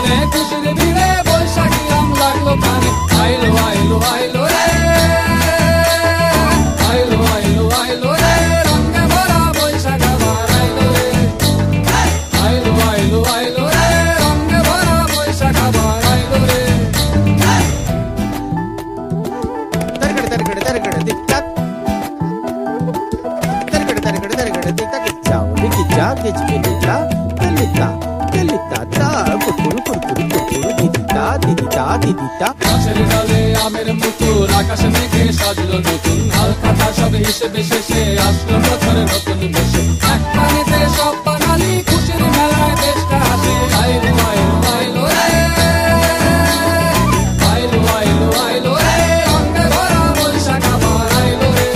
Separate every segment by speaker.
Speaker 1: মনে খুশির ভিড়ে বৈশাখী আম লাগলো কানে আইলো আইলো আইলো রে আইলো আইলো আইলো রে রঙে ভরা বৈশাখ আবার আইলো রে আইলো আইলো আইলো রে রঙে ভরা বৈশাখ আবার আইলো রে
Speaker 2: तरगड़ तरगड़ तरगड़ दिक्कत तरगड़ तरगड़ तरगड़ दिक्कत जाओ दिक्कत जाओ दिक्कत दिलिता दिलिता ता कुकुरु कुकुरु कुकुरु दिदिता दिदिता दिदिता
Speaker 1: গাছের ডালে আমের মুকুল আকাশে মেঘে সাজলো নতুন হালখাতা সব হিসেবে শেষে আসলো বছরের নতুন বেশে এক পানিতে সব বাঙালি খুশির মেলায় দেশটা হাসে আইলো আইলো আইলো রে আইলো আইলো আইলো রে রঙে ভরা বৈশাখ আবার আইলো রে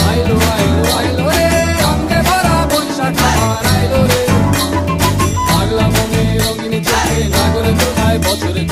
Speaker 1: আইলো আইলো আইলো রে রঙে ভরা বৈশাখ আবার আইলো রে পাগলা মনে রঙিন চোখে নাগর দোলায় বছরের